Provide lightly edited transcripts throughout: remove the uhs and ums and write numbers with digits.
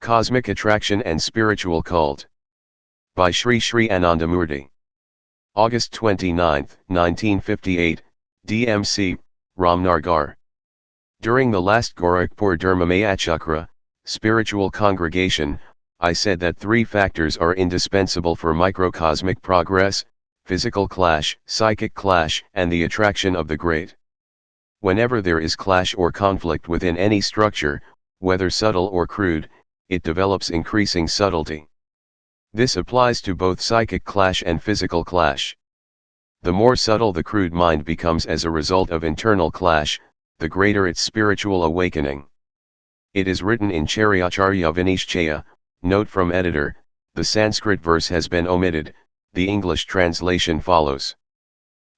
Cosmic Attraction and Spiritual Cult. By Shrii Anandamurti. August 29, 1958, DMC, Ramnagar. During the last Gorakhpur Dharmamaya Chakra, spiritual congregation, I said that three factors are indispensable for microcosmic progress: physical clash, psychic clash, and the attraction of the great. Whenever there is clash or conflict within any structure, whether subtle or crude, it develops increasing subtlety. This applies to both psychic clash and physical clash. The more subtle the crude mind becomes as a result of internal clash, the greater its spiritual awakening. It is written in Charyacharya Vinishchaya, note from editor, the Sanskrit verse has been omitted, the English translation follows.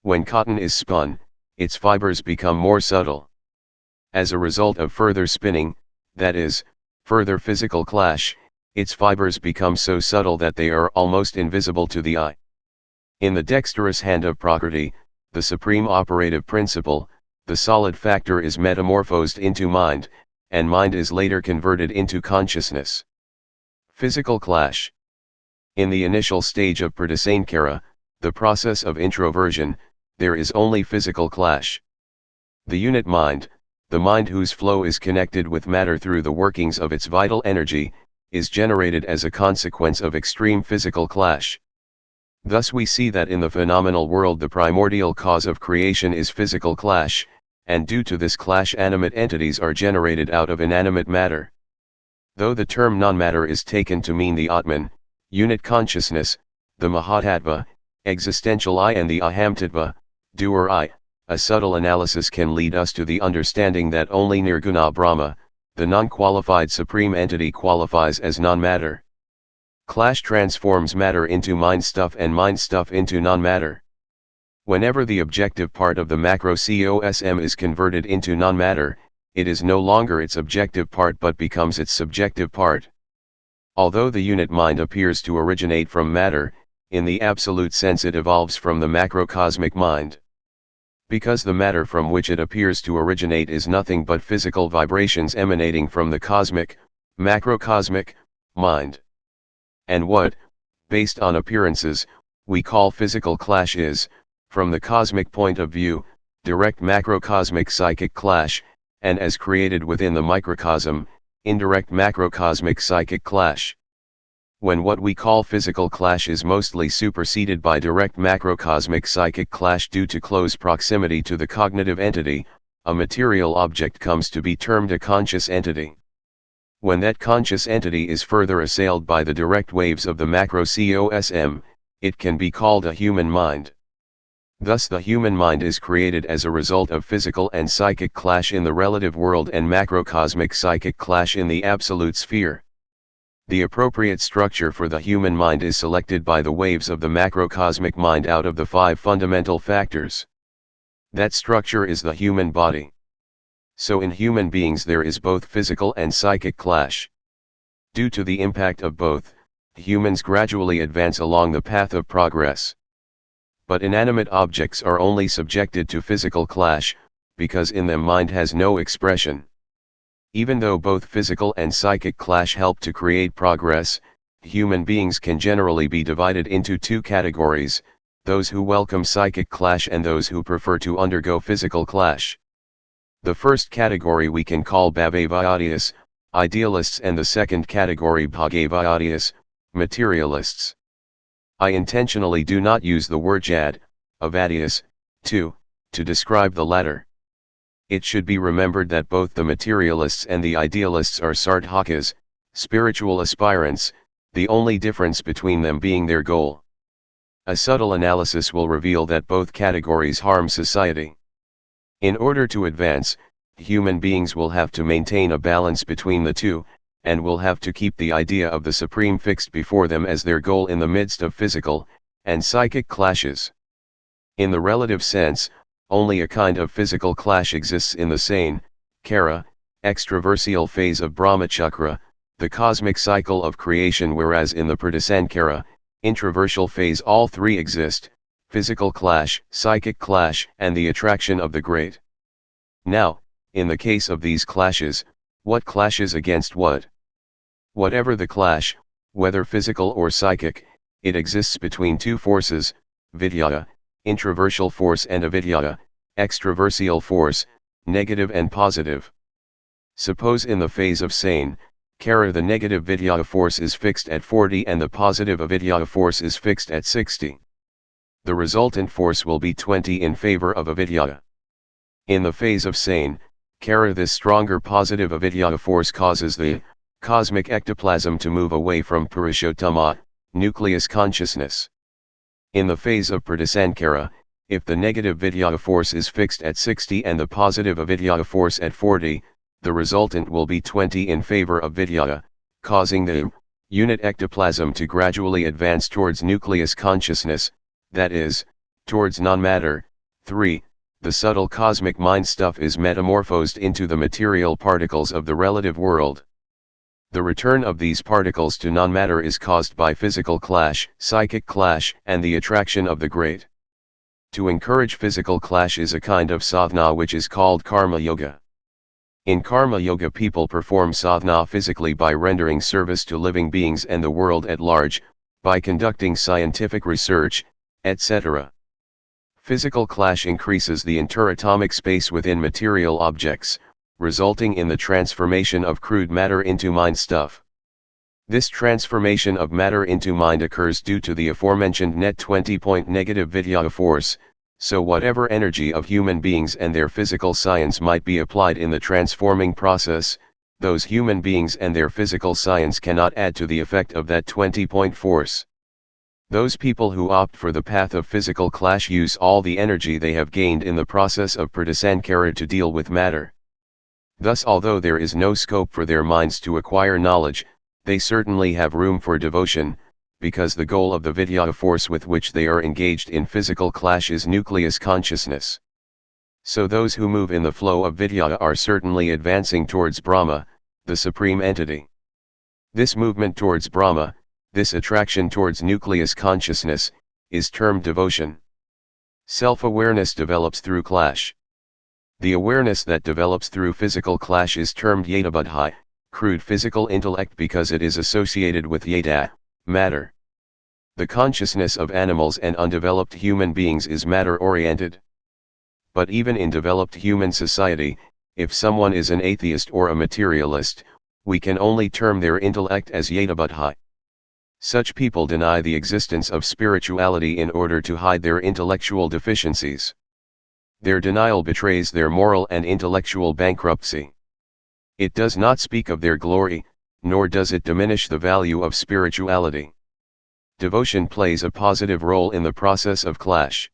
When cotton is spun, its fibers become more subtle. As a result of further spinning, that is, further physical clash, its fibers become so subtle that they are almost invisible to the eye. In the dexterous hand of Prakriti, the supreme operative principle, the solid factor is metamorphosed into mind, and mind is later converted into consciousness. Physical clash. In the initial stage of Pratisankara, the process of introversion, there is only physical clash. The unit mind, the mind whose flow is connected with matter through the workings of its vital energy, is generated as a consequence of extreme physical clash. Thus we see that in the phenomenal world the primordial cause of creation is physical clash, and due to this clash animate entities are generated out of inanimate matter. Though the term non-matter is taken to mean the Atman, unit consciousness, the Mahatattva, existential I and the Ahamtattva, doer I, a subtle analysis can lead us to the understanding that only Nirguna Brahma, the non-qualified supreme entity, qualifies as non-matter. Clash transforms matter into mind stuff and mind stuff into non-matter. Whenever the objective part of the macrocosm is converted into non-matter, it is no longer its objective part but becomes its subjective part. Although the unit mind appears to originate from matter, in the absolute sense it evolves from the macrocosmic mind. Because the matter from which it appears to originate is nothing but physical vibrations emanating from the cosmic, macrocosmic, mind. And what, based on appearances, we call physical clash is, from the cosmic point of view, direct macrocosmic psychic clash, and as created within the microcosm, indirect macrocosmic psychic clash. When what we call physical clash is mostly superseded by direct macrocosmic psychic clash due to close proximity to the cognitive entity, a material object comes to be termed a conscious entity. When that conscious entity is further assailed by the direct waves of the macrocosm, it can be called a human mind. Thus the human mind is created as a result of physical and psychic clash in the relative world and macrocosmic psychic clash in the absolute sphere. The appropriate structure for the human mind is selected by the waves of the macrocosmic mind out of the 5 fundamental factors. That structure is the human body. So in human beings there is both physical and psychic clash. Due to the impact of both, humans gradually advance along the path of progress. But inanimate objects are only subjected to physical clash, because in them mind has no expression. Even though both physical and psychic clash help to create progress, human beings can generally be divided into 2 categories, those who welcome psychic clash and those who prefer to undergo physical clash. The first category we can call Bhavavyadis, idealists, and the second category Bhagavyadis, materialists. I intentionally do not use the word jad, avadius, to describe the latter. It should be remembered that both the materialists and the idealists are sarthakas, spiritual aspirants, the only difference between them being their goal. A subtle analysis will reveal that both categories harm society. In order to advance, human beings will have to maintain a balance between the two, and will have to keep the idea of the supreme fixed before them as their goal in the midst of physical and psychic clashes. In the relative sense, only a kind of physical clash exists in the sane, kara, extraversial phase of Brahmachakra, the cosmic cycle of creation, whereas in the Pratisankara, introversial phase all 3 exist: physical clash, psychic clash, and the attraction of the great. Now, in the case of these clashes, what clashes against what? Whatever the clash, whether physical or psychic, it exists between two forces, vidya, introversial force, and avidya, extraversial force, negative and positive. Suppose in the phase of sane, Kara, the negative vidya force is fixed at 40 and the positive avidya force is fixed at 60. The resultant force will be 20 in favor of avidya. In the phase of sane, Kara, this stronger positive avidya force causes the cosmic ectoplasm to move away from Purushottama, nucleus consciousness. In the phase of Pratisankara, if the negative vidya force is fixed at 60 and the positive avidya force at 40, the resultant will be 20 in favor of vidya, causing the unit ectoplasm to gradually advance towards nucleus consciousness, that is, towards non-matter. 3. The subtle cosmic mind stuff is metamorphosed into the material particles of the relative world. The return of these particles to non-matter is caused by physical clash, psychic clash, and the attraction of the great. To encourage physical clash is a kind of sadhana which is called karma yoga. In karma yoga, people perform sadhana physically by rendering service to living beings and the world at large, by conducting scientific research, etc. Physical clash increases the interatomic space within material objects, resulting in the transformation of crude matter into mind stuff. This transformation of matter into mind occurs due to the aforementioned net 20-point negative vidya force, so whatever energy of human beings and their physical science might be applied in the transforming process, those human beings and their physical science cannot add to the effect of that 20-point force. Those people who opt for the path of physical clash use all the energy they have gained in the process of Pratisankara to deal with matter. Thus, although there is no scope for their minds to acquire knowledge, they certainly have room for devotion, because the goal of the vidya force with which they are engaged in physical clash is nucleus consciousness. So those who move in the flow of vidya are certainly advancing towards Brahma, the supreme entity. This movement towards Brahma, this attraction towards nucleus consciousness, is termed devotion. Self-awareness develops through clash. The awareness that develops through physical clash is termed yadabuddhi, crude physical intellect, because it is associated with yada, matter. The consciousness of animals and undeveloped human beings is matter-oriented. But even in developed human society, if someone is an atheist or a materialist, we can only term their intellect as yadabuddhi. Such people deny the existence of spirituality in order to hide their intellectual deficiencies. Their denial betrays their moral and intellectual bankruptcy. It does not speak of their glory, nor does it diminish the value of spirituality. Devotion plays a positive role in the process of clash.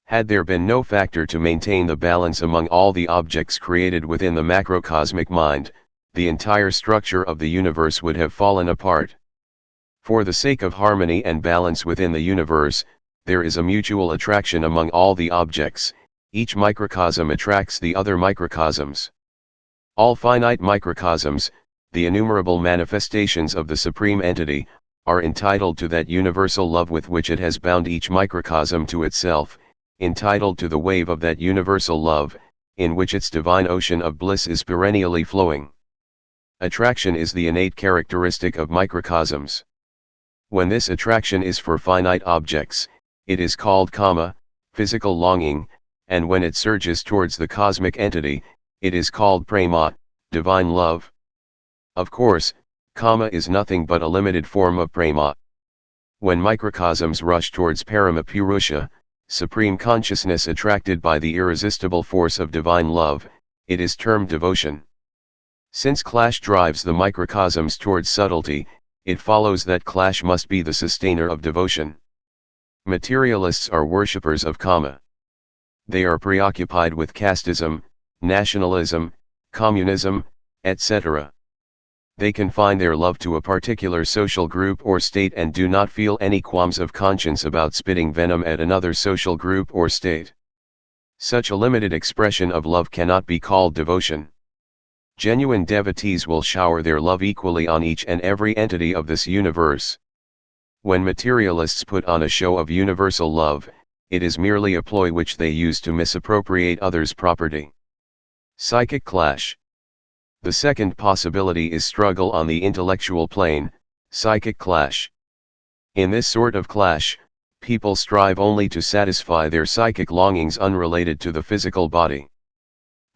Had there been no factor to maintain the balance among all the objects created within the macrocosmic mind, the entire structure of the universe would have fallen apart. For the sake of harmony and balance within the universe, there is a mutual attraction among all the objects. Each microcosm attracts the other microcosms. All finite microcosms, the innumerable manifestations of the Supreme Entity, are entitled to that universal love with which it has bound each microcosm to itself, entitled to the wave of that universal love, in which its divine ocean of bliss is perennially flowing. Attraction is the innate characteristic of microcosms. When this attraction is for finite objects, it is called kama, physical longing, and when it surges towards the cosmic entity, it is called prema, divine love. Of course, kama is nothing but a limited form of prema. When microcosms rush towards Paramapurusha, supreme consciousness attracted by the irresistible force of divine love, it is termed devotion. Since clash drives the microcosms towards subtlety, it follows that clash must be the sustainer of devotion. Materialists are worshippers of kama. They are preoccupied with casteism, nationalism, communism, etc. They confine their love to a particular social group or state and do not feel any qualms of conscience about spitting venom at another social group or state. Such a limited expression of love cannot be called devotion. Genuine devotees will shower their love equally on each and every entity of this universe. When materialists put on a show of universal love, it is merely a ploy which they use to misappropriate others' property. Psychic clash. The second possibility is struggle on the intellectual plane, psychic clash. In this sort of clash, people strive only to satisfy their psychic longings unrelated to the physical body.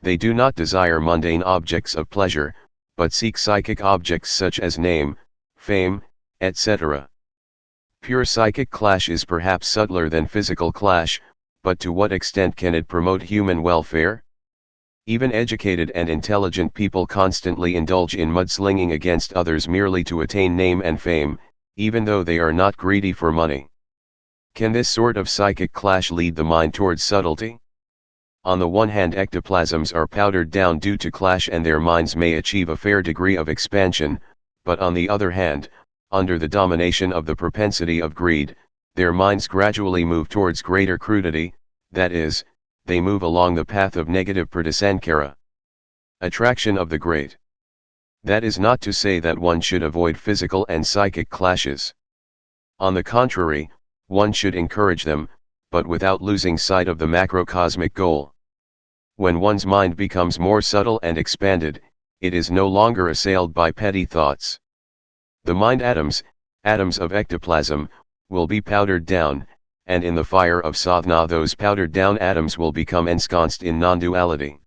They do not desire mundane objects of pleasure, but seek psychic objects such as name, fame, etc. Pure psychic clash is perhaps subtler than physical clash, but to what extent can it promote human welfare? Even educated and intelligent people constantly indulge in mudslinging against others merely to attain name and fame, even though they are not greedy for money. Can this sort of psychic clash lead the mind towards subtlety? On the one hand, ectoplasms are powdered down due to clash and their minds may achieve a fair degree of expansion, but on the other hand, under the domination of the propensity of greed, their minds gradually move towards greater crudity, that is, they move along the path of negative pratisankara. Attraction of the great. That is not to say that one should avoid physical and psychic clashes. On the contrary, one should encourage them, but without losing sight of the macrocosmic goal. When one's mind becomes more subtle and expanded, it is no longer assailed by petty thoughts. The mind atoms of ectoplasm, will be powdered down, and in the fire of sadhana those powdered down atoms will become ensconced in non-duality.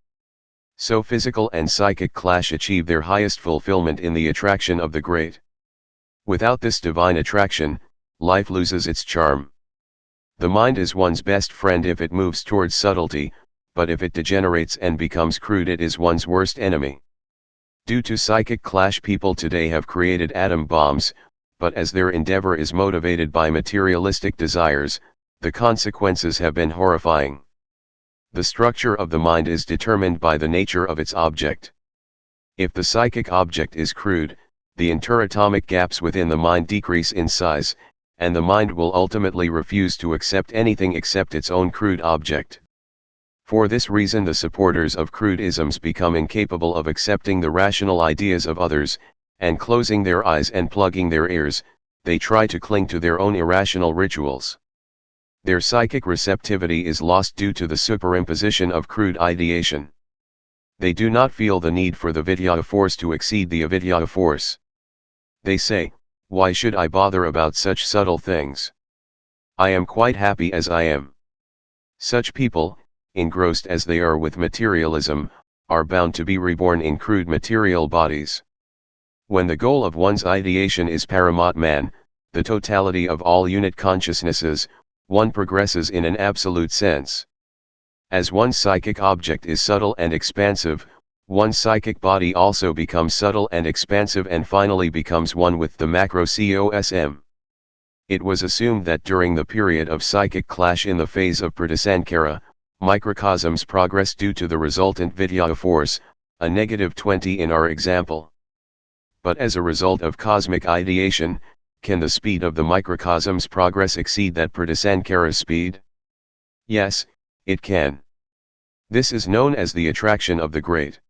So physical and psychic clash achieve their highest fulfillment in the attraction of the great. Without this divine attraction, life loses its charm. The mind is one's best friend if it moves towards subtlety, but if it degenerates and becomes crude it is one's worst enemy. Due to psychic clash people today have created atom bombs, but as their endeavor is motivated by materialistic desires, the consequences have been horrifying. The structure of the mind is determined by the nature of its object. If the psychic object is crude, the interatomic gaps within the mind decrease in size, and the mind will ultimately refuse to accept anything except its own crude object. For this reason the supporters of crude isms become incapable of accepting the rational ideas of others, and closing their eyes and plugging their ears, they try to cling to their own irrational rituals. Their psychic receptivity is lost due to the superimposition of crude ideation. They do not feel the need for the vidya force to exceed the avidya force. They say, "Why should I bother about such subtle things? I am quite happy as I am." Such people, engrossed as they are with materialism, are bound to be reborn in crude material bodies. When the goal of one's ideation is Paramatman, the totality of all unit consciousnesses, one progresses in an absolute sense. As one's psychic object is subtle and expansive, one's psychic body also becomes subtle and expansive and finally becomes one with the macro-cosm. It was assumed that during the period of psychic clash in the phase of pratisankara, microcosms progress due to the resultant vidya force, a -20 in our example. But as a result of cosmic ideation, can the speed of the microcosm's progress exceed that pratisankara's speed? Yes, it can. This is known as the attraction of the great.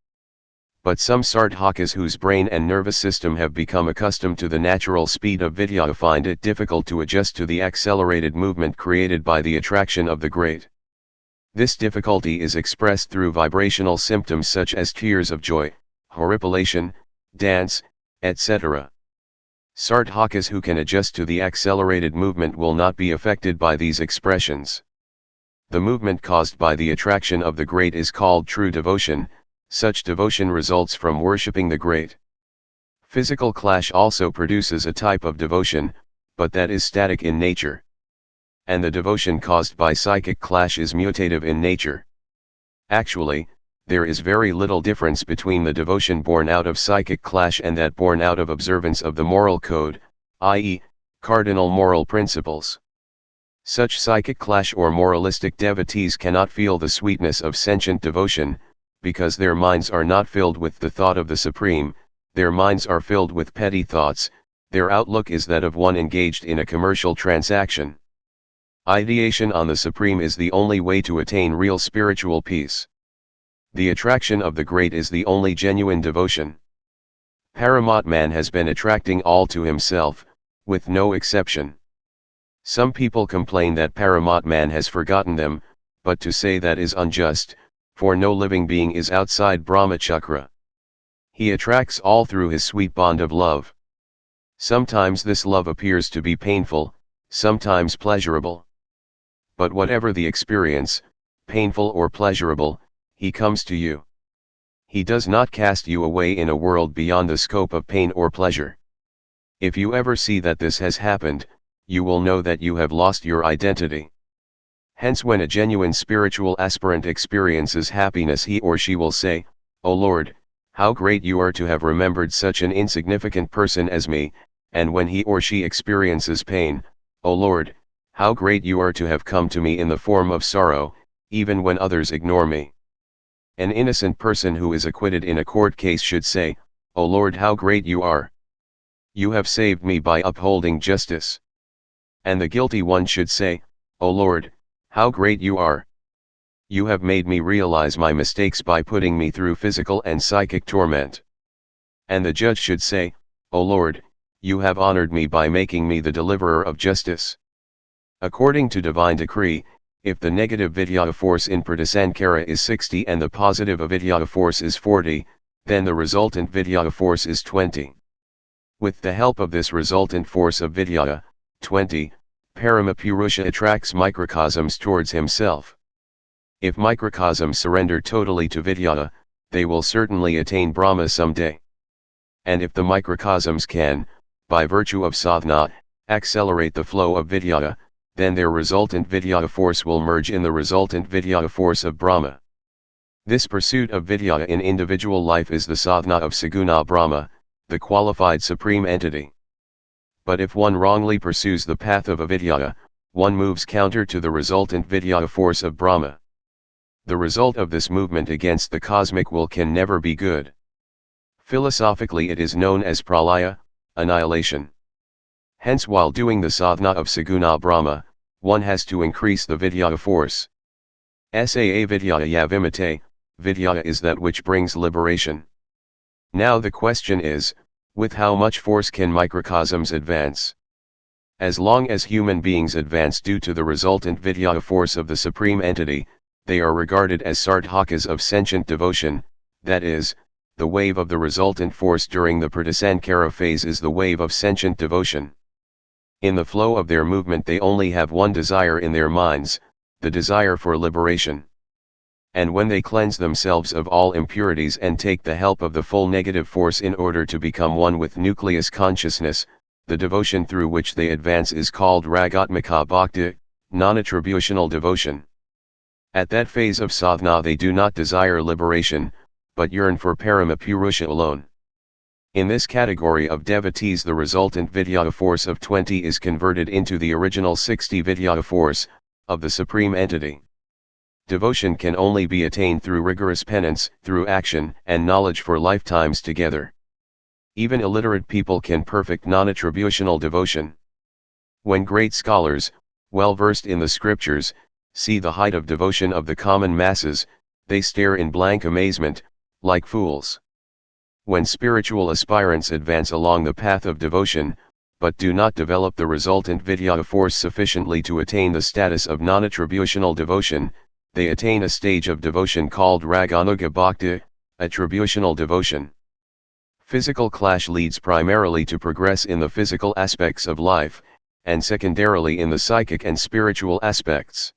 But some sarthakas whose brain and nervous system have become accustomed to the natural speed of vidya find it difficult to adjust to the accelerated movement created by the attraction of the great. This difficulty is expressed through vibrational symptoms such as tears of joy, horripilation, dance, etc. Sarthakas who can adjust to the accelerated movement will not be affected by these expressions. The movement caused by the attraction of the great is called true devotion. Such devotion results from worshipping the great. Physical clash also produces a type of devotion, but that is static in nature. And the devotion caused by psychic clash is mutative in nature. Actually, there is very little difference between the devotion born out of psychic clash and that born out of observance of the moral code, i.e., cardinal moral principles. Such psychic clash or moralistic devotees cannot feel the sweetness of sentient devotion, because their minds are not filled with the thought of the Supreme, their minds are filled with petty thoughts, their outlook is that of one engaged in a commercial transaction. Ideation on the Supreme is the only way to attain real spiritual peace. The attraction of the great is the only genuine devotion. Paramatman has been attracting all to himself, with no exception. Some people complain that Paramatman has forgotten them, but to say that is unjust, for no living being is outside Brahmachakra. He attracts all through his sweet bond of love. Sometimes this love appears to be painful, sometimes pleasurable. But whatever the experience, painful or pleasurable, he comes to you. He does not cast you away in a world beyond the scope of pain or pleasure. If you ever see that this has happened, you will know that you have lost your identity. Hence when a genuine spiritual aspirant experiences happiness, he or she will say, "O Lord, how great you are to have remembered such an insignificant person as me," and when he or she experiences pain, "O Lord, how great you are to have come to me in the form of sorrow, even when others ignore me." An innocent person who is acquitted in a court case should say, "O Lord, how great you are. You have saved me by upholding justice." And the guilty one should say, "O Lord, how great you are. You have made me realize my mistakes by putting me through physical and psychic torment." And the judge should say, "O Lord, you have honored me by making me the deliverer of justice." According to divine decree, if the negative vidyaya force in Pratisankara is 60 and the positive avidyaya force is 40, then the resultant vidyaya force is 20. With the help of this resultant force of vidyaya, 20, Paramapurusha attracts microcosms towards himself. If microcosms surrender totally to vidyaya, they will certainly attain Brahma someday. And if the microcosms can, by virtue of sadhana, accelerate the flow of vidyaya, then their resultant vidyaya force will merge in the resultant vidyaya force of Brahma. This pursuit of vidyaya in individual life is the sadhana of Saguna Brahma, the qualified supreme entity. But if one wrongly pursues the path of avidyaya, one moves counter to the resultant vidyaya force of Brahma. The result of this movement against the cosmic will can never be good. Philosophically it is known as pralaya, annihilation. Hence while doing the sadhana of Saguna Brahma, one has to increase the vidyaya force. Saa vidyaya yavimate, vidyaya is that which brings liberation. Now the question is, with how much force can microcosms advance? As long as human beings advance due to the resultant vidyaya force of the Supreme Entity, they are regarded as sarthakas of sentient devotion, that is, the wave of the resultant force during the Pratisankara phase is the wave of sentient devotion. In the flow of their movement they only have one desire in their minds, the desire for liberation. And when they cleanse themselves of all impurities and take the help of the full negative force in order to become one with nucleus consciousness, the devotion through which they advance is called ragatmika bhakti, non-attributional devotion. At that phase of sadhana they do not desire liberation, but yearn for Paramapurusha alone. In this category of devotees the resultant vidyaya force of 20 is converted into the original 60 vidyaya force, of the Supreme Entity. Devotion can only be attained through rigorous penance, through action and knowledge for lifetimes together. Even illiterate people can perfect non-attributional devotion. When great scholars, well versed in the scriptures, see the height of devotion of the common masses, they stare in blank amazement, like fools. When spiritual aspirants advance along the path of devotion, but do not develop the resultant vidyaya force sufficiently to attain the status of non-attributional devotion, they attain a stage of devotion called raganuga bhakti, attributional devotion. Physical clash leads primarily to progress in the physical aspects of life, and secondarily in the psychic and spiritual aspects.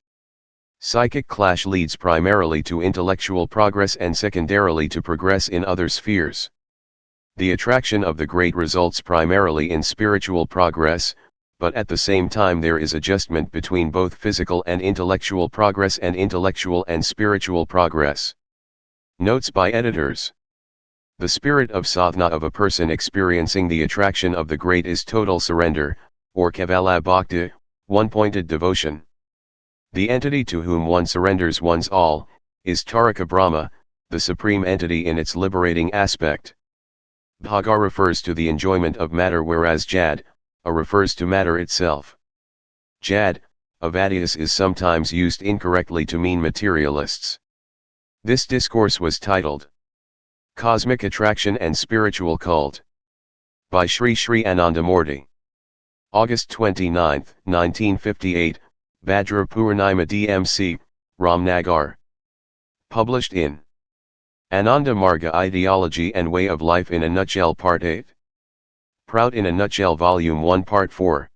Psychic clash leads primarily to intellectual progress and secondarily to progress in other spheres. The attraction of the great results primarily in spiritual progress, but at the same time there is adjustment between both physical and intellectual progress and intellectual and spiritual progress. Notes by editors. The spirit of sadhana of a person experiencing the attraction of the great is total surrender, or kevala bhakti, one-pointed devotion. The entity to whom one surrenders one's all, is Taraka Brahma, the Supreme Entity in its liberating aspect. Bhaga refers to the enjoyment of matter whereas Jad, refers to matter itself. Jad, avadius is sometimes used incorrectly to mean materialists. This discourse was titled, Cosmic Attraction and Spiritual Cult, by Shrii Anandamurti. August 29, 1958, Bhadra Purnima DMC, Ramnagar. Published in Ananda Marga Ideology and Way of Life in a Nutshell Part 8. Proud in a Nutshell Volume 1 Part 4.